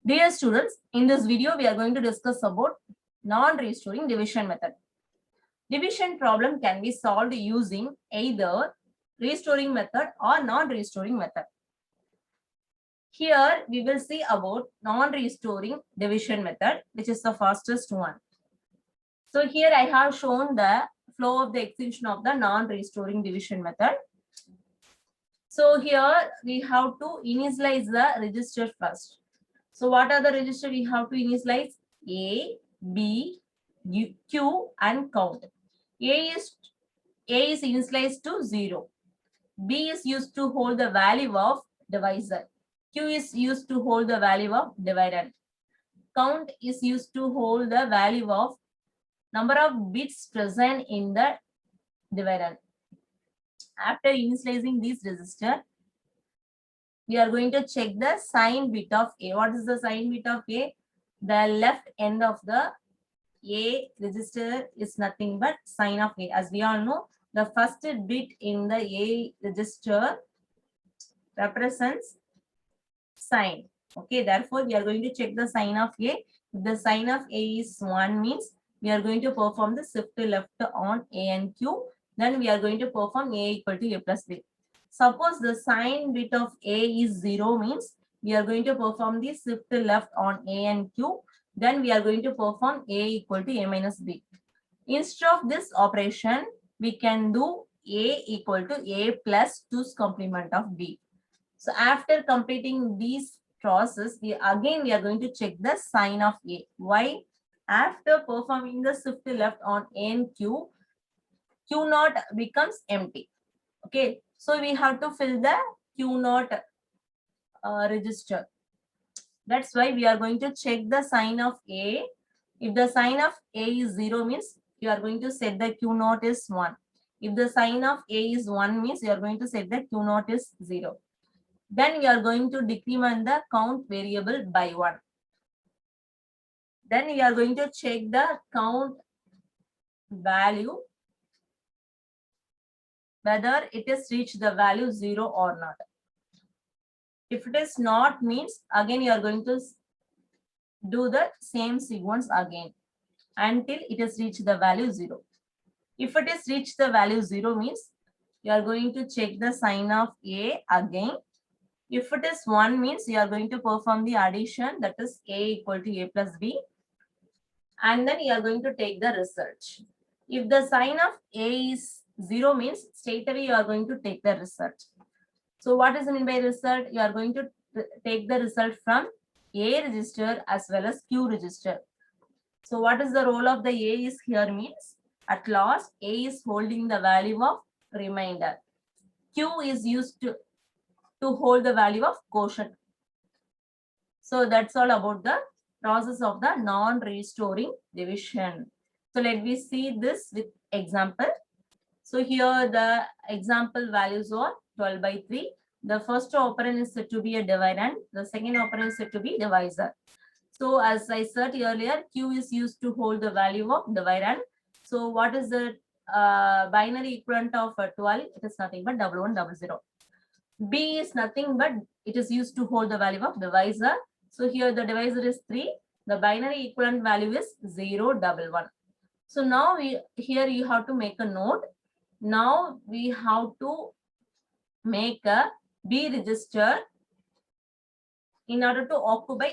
Dear students, in this video we are going to discuss about non-restoring division method. Division problem can be solved using either restoring method or non-restoring method. Here we will see about non-restoring division method, which is the fastest one. So here I have shown the flow of the execution of the non-restoring division method. So here we have to initialize the register first. So what are the register we have to initialize? A, B, Q and count. A is initialized to 0. B is used to hold the value of divisor. Q is used to hold the value of dividend. Count is used to hold the value of number of bits present in the dividend. After initializing this register, we are going to check the sign bit of A. What is the sign bit of A? The left end of the A register is nothing but sign of A. As we all know, the first bit in the A register represents sign. Okay, therefore we are going to check the sign of A. If the sign of A is 1 means we are going to perform the shift left on A and Q. Then we are going to perform A equal to A plus B. Suppose the sign bit of A is 0 means we are going to perform the shift left on A and Q. Then we are going to perform A equal to A minus B. Instead of this operation, we can do A equal to A plus 2's complement of B. So after completing these process, we are going to check the sign of A. Why? After performing the shift left on A and Q, Q naught becomes empty. Okay, so we have to fill the Q naught register. That's why we are going to check the sign of A. If the sign of A is 0 means you are going to set the Q naught is 1. If the sign of A is 1 means you are going to set the Q naught is 0. Then we are going to decrement the count variable by 1. Then we are going to check the count value, whether it has reached the value 0 or not. If it is not means, again you are going to do the same sequence again until it has reached the value 0. If it has reached the value 0 means you are going to check the sign of A again. If it is 1 means you are going to perform the addition, that is A equal to A plus B. And then you are going to take the result. If the sign of A is 0 means straight away you are going to take the result. So what is meant by result? You are going to take the result from A register as well as Q register. So what is the role of the A is here means at last A is holding the value of remainder. Q is used to hold the value of quotient. So that's all about the process of the non-restoring division. So let me see this with example. So here the example values are 12 by 3. The first operand is said to be a dividend. The second operand is said to be divisor. So as I said earlier, Q is used to hold the value of dividend. So what is the binary equivalent of 12? It is nothing but 1100. B is nothing but it is used to hold the value of divisor. So here the divisor is 3. The binary equivalent value is 011. So now here you have to make a note. Now we have to make a B register in order to occupy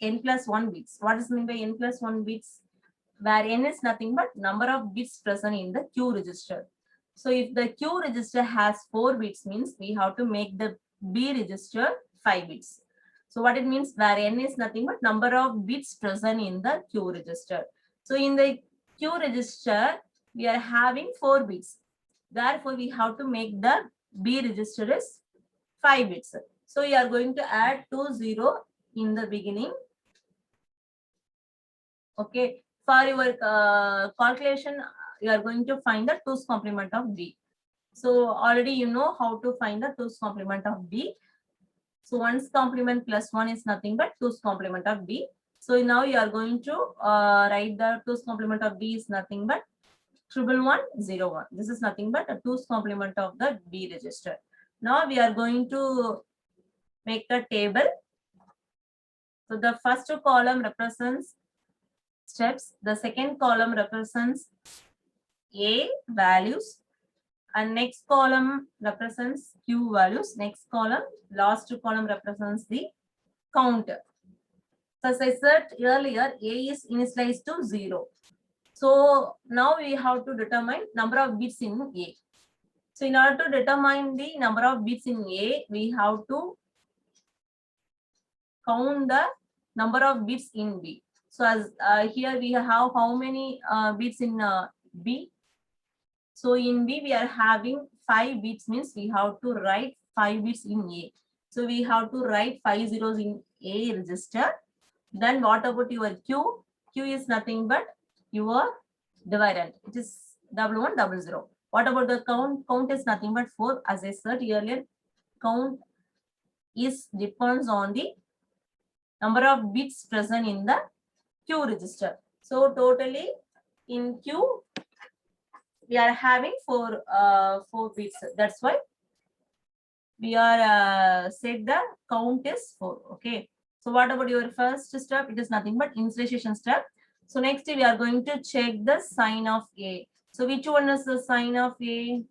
n plus 1 bits. What is meant by n plus 1 bits? Where n is nothing but number of bits present in the Q register. So if the Q register has 4 bits means we have to make the B register 5 bits. So what it means, where n is nothing but number of bits present in the Q register. So in the Q register, we are having 4 bits. Therefore, we have to make the B register is 5 bits. So you are going to add 20 in the beginning. Okay. For your calculation, you are going to find the 2's complement of B. So already you know how to find the 2's complement of B. So 1's complement plus 1 is nothing but 2's complement of B. So now you are going to write the 2's complement of B is nothing but 11101. This is nothing but a 2's complement of the B register. Now we are going to make a table. So the first column represents steps. The second column represents A values. And next column represents Q values. Next column, last column represents the counter. So as I said earlier, A is initialized to 0. So now we have to determine number of bits in A. So in order to determine the number of bits in A, we have to count the number of bits in B. So as here we have how many bits in B? So in B we are having 5 bits, means we have to write 5 bits in A. So we have to write 5 zeros in A register. Then what about your Q? Q is nothing but your dividend. It is 1100. What about the count? Count is nothing but 4. As I said earlier, count is depends on the number of bits present in the Q register. So totally in Q we are having 4 bits. That's why we are said the count is 4. Okay. So what about your first step? It is nothing but initialization step. So next we are going to check the sign of A. So which one is the sign of A?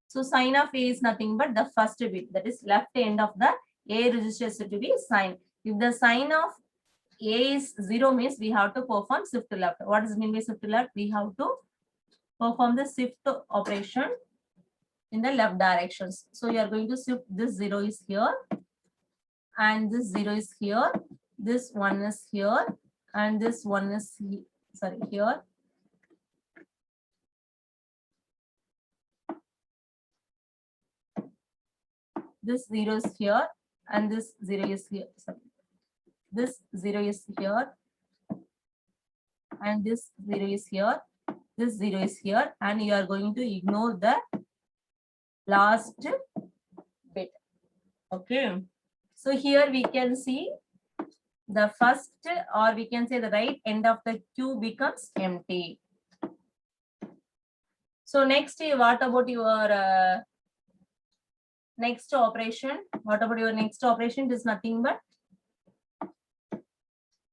So sign of A is nothing but the first bit, that is left end of the A register is to be signed. If the sign of A is 0 means we have to perform shift left. What does it mean by shift left? We have to perform the shift operation in the left directions. So you are going to shift this 0 is here and this 0 is here. This 1 is here and this 1 is here. This 0 is here and this 0 is here. Sorry. This 0 is here and this 0 is here. This 0 is here, and you are going to ignore the last bit. Okay. So here we can see the first, or we can say the right end of the Q becomes empty. So next, what about your next operation? What about your next operation? It is nothing but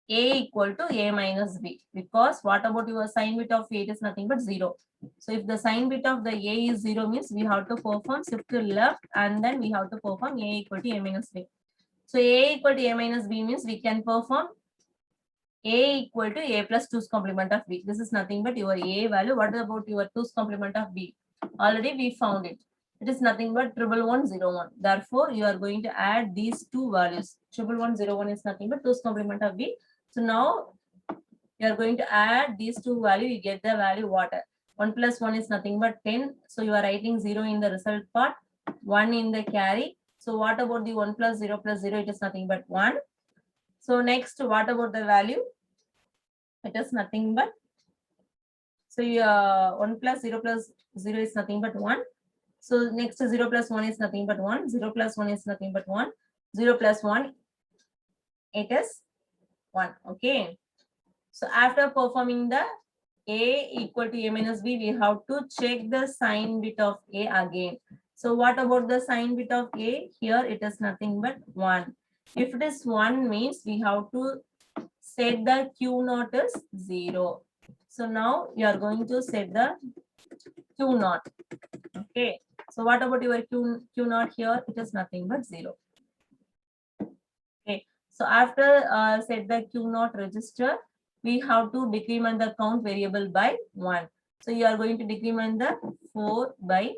A equal to A minus B, because what about your sign bit of A? It is nothing but 0. So if the sign bit of the A is 0 means we have to perform shift to left and then we have to perform A equal to A minus B. So A equal to A minus B means we can perform A equal to A plus 2's complement of B. This is nothing but your A value. What about your 2's complement of B? Already we found it. It is nothing but 11101. Therefore, you are going to add these two values. 11101 is nothing but 2's complement of B. So now you are going to add these two values. You get the value what? 1 plus 1 is nothing but 10. So you are writing 0 in the result part, 1 in the carry. So what about the 1 plus 0 plus 0? It is nothing but 1. So next, what about the value? It is nothing but, so 1 plus 0 plus 0 is nothing but 1. So next 0 plus 1 is nothing but 1. 0 plus 1 is nothing but 1. 0 plus 1, it is 1. Okay. So after performing the A equal to A minus B, we have to check the sign bit of A again. So what about the sign bit of A? Here it is nothing but 1. If it is 1 means we have to set the Q naught as 0. So now you are going to set the Q naught. Okay. So what about your Q naught here? It is nothing but 0. Okay. So after set the Q naught register, we have to decrement the count variable by 1. So you are going to decrement the 4 by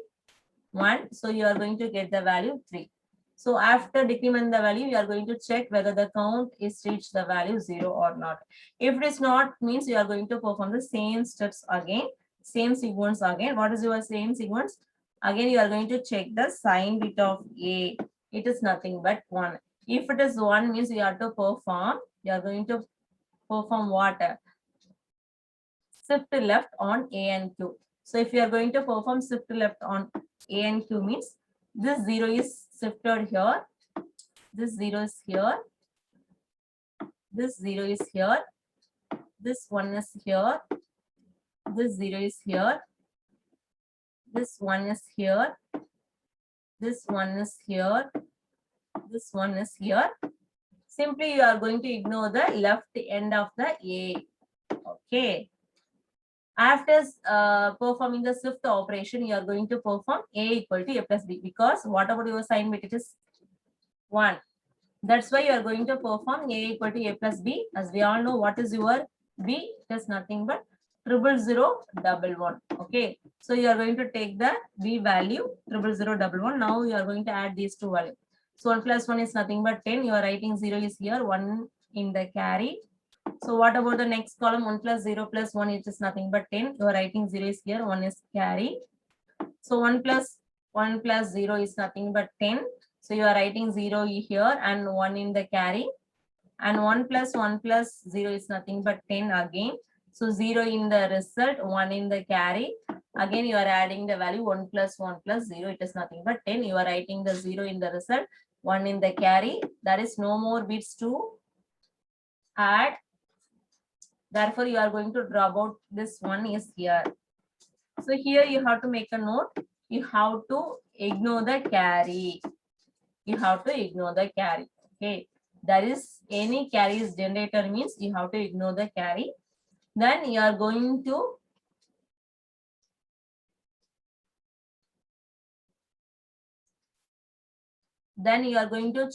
1. So you are going to get the value 3. So after decrement the value, you are going to check whether the count is reached the value 0 or not. If it is not, means you are going to perform the same steps again, same sequence again. What is your same sequence? Again, you are going to check the sign bit of A. It is nothing but 1. If it is 1 means you have to perform, you are going to perform what? Shift left on A and Q. So if you are going to perform shift left on A and Q means this 0 is shifted here, this 0 is here, this 0 is here, this 1 is here, this 0 is here, this 1 is here, this one is here, this one is here. Simply you are going to ignore the left end of the A. Okay. After performing the shift operation, you are going to perform A equal to A plus B, because whatever your sign bit, it is 1. That's why you are going to perform A equal to A plus B. As we all know, what is your B? It is nothing but 00011. Okay. So you are going to take the B value 00011. Now you are going to add these two values. So 1 plus 1 is nothing but 10. You are writing 0 is here, 1 in the carry. So what about the next column? 1 plus 0 plus 1, it is nothing but 10. You are writing 0 is here, 1 is carry. So 1 plus 0 is nothing but 10. So you are writing 0 here and 1 in the carry. And 1 plus 0 is nothing but 10 again. So 0 in the result, 1 in the carry. Again, you are adding the value 1 plus 0. It is nothing but 10. You are writing the 0 in the result, 1 in the carry. There is no more bits to add. Therefore, you are going to drop out this one is here. So here you have to make a note. You have to ignore the carry. You have to ignore the carry. Okay. There is any carry is generator means you have to ignore the carry. Then you are going to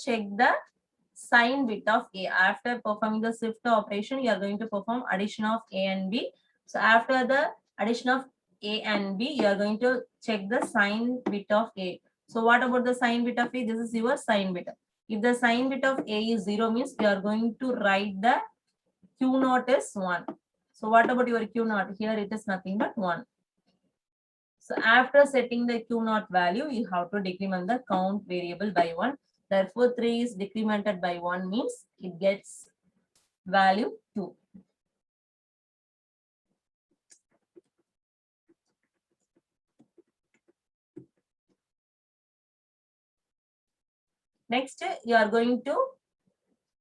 check the sign bit of A. After performing the shift operation, you are going to perform addition of A and B. So after the addition of A and B, you are going to check the sign bit of A. So what about the sign bit of A? This is your sign bit. If the sign bit of A is 0 means you are going to write the Q naught is 1. So what about your Q naught? Here it is nothing but 1. So after setting the Q naught value, you have to decrement the count variable by 1. Therefore, 3 is decremented by 1 means it gets value 2. Next, you are going to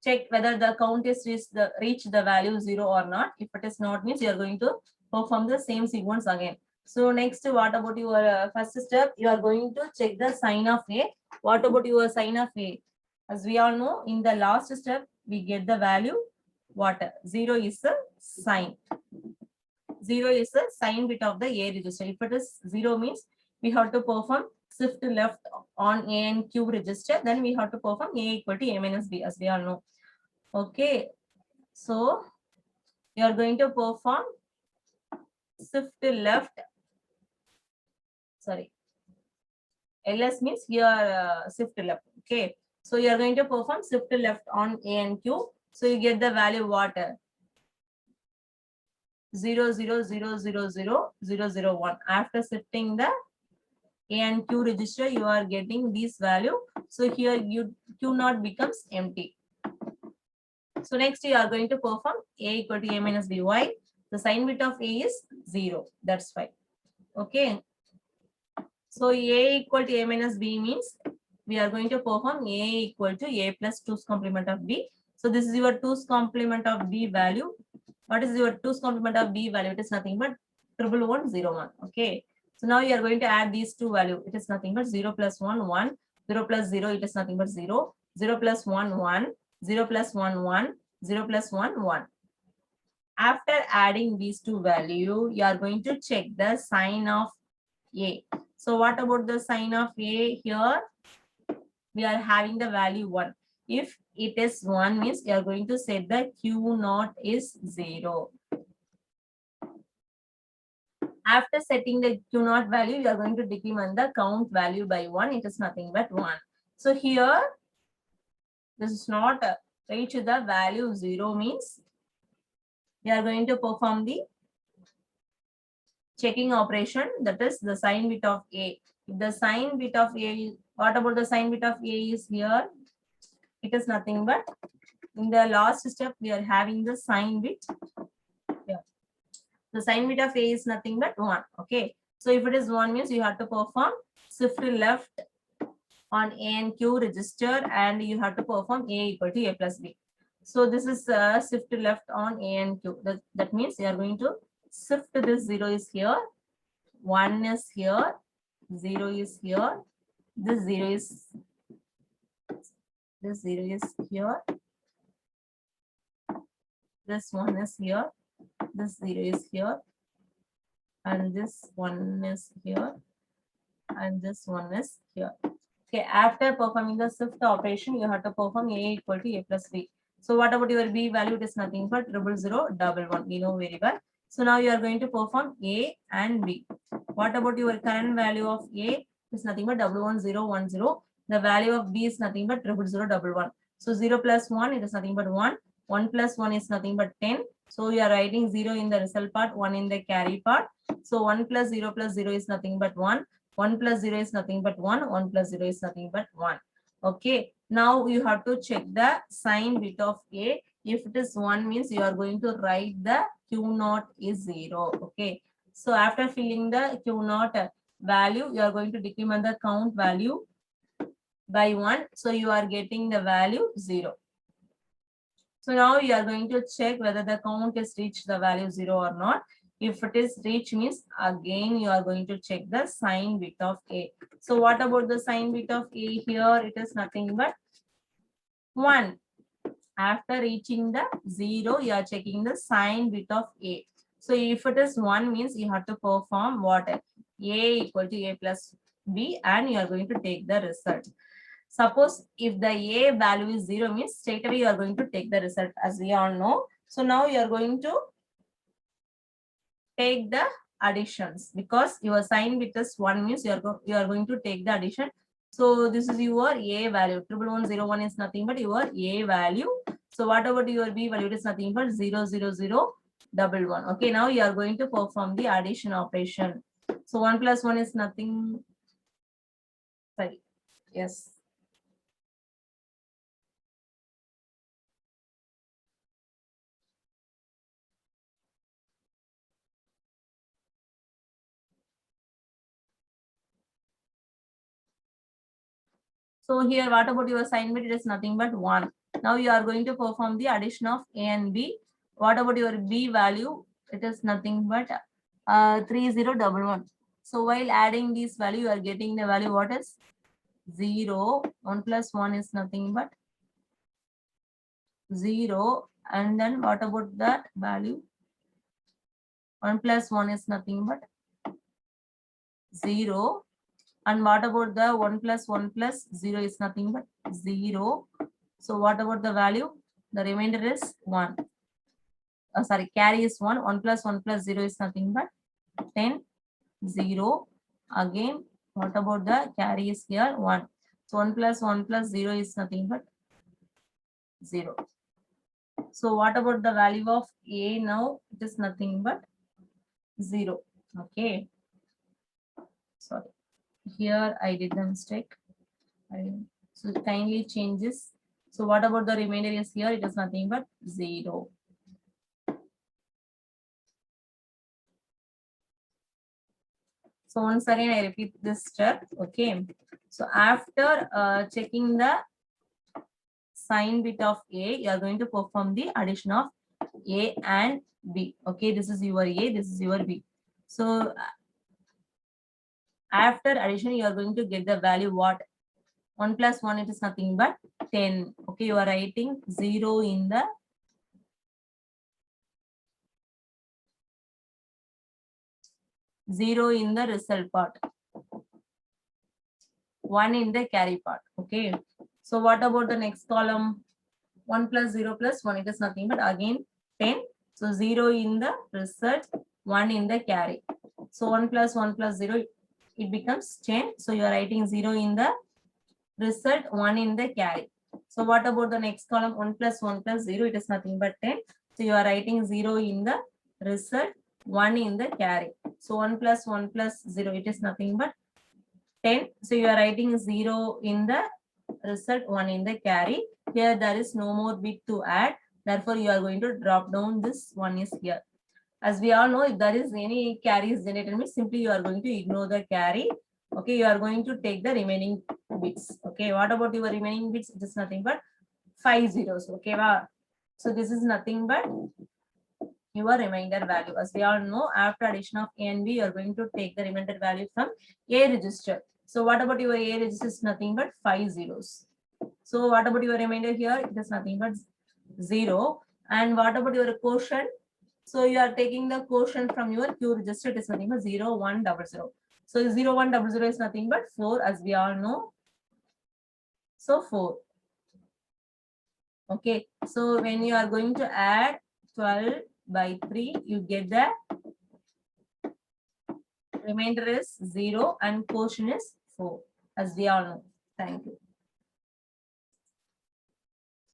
check whether the count is reach the value 0 or not. If it is not, means you are going to perform the same sequence again. So next, what about your first step? You are going to check the sign of A. What about your sign of A? As we all know, in the last step, we get the value what? 0 is the sign. 0 is the sign bit of the A register. If it is 0 means we have to perform shift left on A and Q register. Then we have to perform A equal to A minus B, as we all know. Okay. So you are going to perform shift left. Sorry. LS means here shift left. Okay. So you are going to perform shift left on A and Q. So you get the value what? 000000001. After shifting the A and Q register, you are getting this value. So here Q naught becomes empty. So next you are going to perform A equal to A minus B. Why? The sign bit of A is 0. That's why. Okay. So A equal to A minus B means we are going to perform A equal to A plus 2's complement of B. So this is your 2's complement of B value. What is your 2's complement of B value? It is nothing but 11101. Okay. So now you are going to add these two values. It is nothing but 0 plus 1, 1. 0 plus 0, it is nothing but 0. 0 plus 1, 1. 0 plus 1, 1. 0 plus 1, 1. After adding these two values, you are going to check the sign of A. So what about the sign of A here? We are having the value 1. If it is 1 means you are going to set the Q naught is 0. After setting the Q naught value, you are going to decrement the count value by 1. It is nothing but 1. So here, this is not reach the value 0 means we are going to perform the checking operation, that is the sign bit of A. If the sign bit of A, what about the sign bit of A is here? It is nothing but in the last step, we are having the sign bit. Yeah. The sign bit of A is nothing but 1. Okay. So if it is 1 means you have to perform shift left on A and Q register and you have to perform A equal to A plus B. So this is shift left on A and Q. That means you are going to shift this 0 is here, 1 is here, 0 is here, this 0 is here, this 1 is here, this 0 is here, and this 1 is here, and this 1 is here. Okay, after performing the shift operation, you have to perform A equal to A plus B. So what about your B value? It is nothing but 00011. We know very well. So now you are going to perform A and B. What about your current value of A? Is nothing but 11010. The value of B is nothing but 00011. So 0 plus 1, it is nothing but 1. 1 plus 1 is nothing but 10. So you are writing 0 in the result part, 1 in the carry part. So 1 plus 0 is nothing but 1. 1 plus 0 is nothing but 1. 1 plus 0 is nothing but 1. Okay. Now you have to check the sign bit of A. If it is 1 means you are going to write the Q0 is 0. Okay. So after filling the Q0 value, you are going to decrement the count value by 1. So you are getting the value 0. So now you are going to check whether the count is reached the value 0 or not. If it is reached means again you are going to check the sign bit of A. So what about the sign bit of A here? It is nothing but 1. After reaching the 0, you are checking the sign bit of A. So if it is 1 means you have to perform what? A equal to A plus B and you are going to take the result. Suppose if the A value is 0 means straight away you are going to take the result as we all know. So now you are going to take the additions because your sign bit is 1 means you are going to take the addition. So this is your A value. 11101 is nothing but your A value. So what about your B value? It is nothing but 00011. Okay, now you are going to perform the addition operation. So 1 plus 1 is nothing. Sorry. Yes. So here, what about your sign bit? It is nothing but 1. Now you are going to perform the addition of A and B. What about your B value? It is nothing but 3011. So while adding this value, you are getting the value what is 0. 1 plus 1 is nothing but 0. And then what about that value? 1 plus 1 is nothing but 0. And what about the 1 plus 0 is nothing but 0. So what about the value? The remainder is 1. Sorry, carry is 1. 1 plus 0 is nothing but 10, 0. Again, what about the carry is here? 1. So 1 plus 0 is nothing but 0. So what about the value of A now? It is nothing but 0. Okay. Sorry. Here I did the mistake. So kindly change this. So what about the remainder is here? It is nothing but 0. So once again, I repeat this step. Okay. So after checking the sign bit of A, you are going to perform the addition of A and B. Okay. This is your A. This is your B. So after addition, you are going to get the value what? 1 plus 1, it is nothing but 10. Okay. You are writing 0 in the result part, 1 in the carry part. Okay. So what about the next column? 1 plus 0 plus 1, it is nothing but again 10. So 0 in the result, 1 in the carry. So 1 plus 0, it becomes 10. So you are writing 0 in the result, 1 in the carry. So what about the next column? 1 plus 0, it is nothing but 10. So you are writing 0 in the result, 1 in the carry. So 1 plus 0, it is nothing but 10. So you are writing 0 in the result, 1 in the carry. Here there is no more bit to add. Therefore, you are going to drop down this one is here. As we all know, if there is any carries generated, means simply you are going to ignore the carry. Okay, you are going to take the remaining bits. Okay, what about your remaining bits? It is nothing but 5 zeros. Okay, wow. So this is nothing but your remainder value. As we all know, after addition of A and B, you are going to take the remainder value from A register. So what about your A register is nothing but 5 zeros. So what about your remainder here? It is nothing but 0. And what about your quotient? So you are taking the quotient from your Q register. It is nothing but 0, 1, 0, 0. So 0, 1, 0, 0 is nothing but 4, as we all know. So 4. Okay. So when you are going to add 12 by 3, you get the remainder is 0 and quotient is 4, as we all know. Thank you.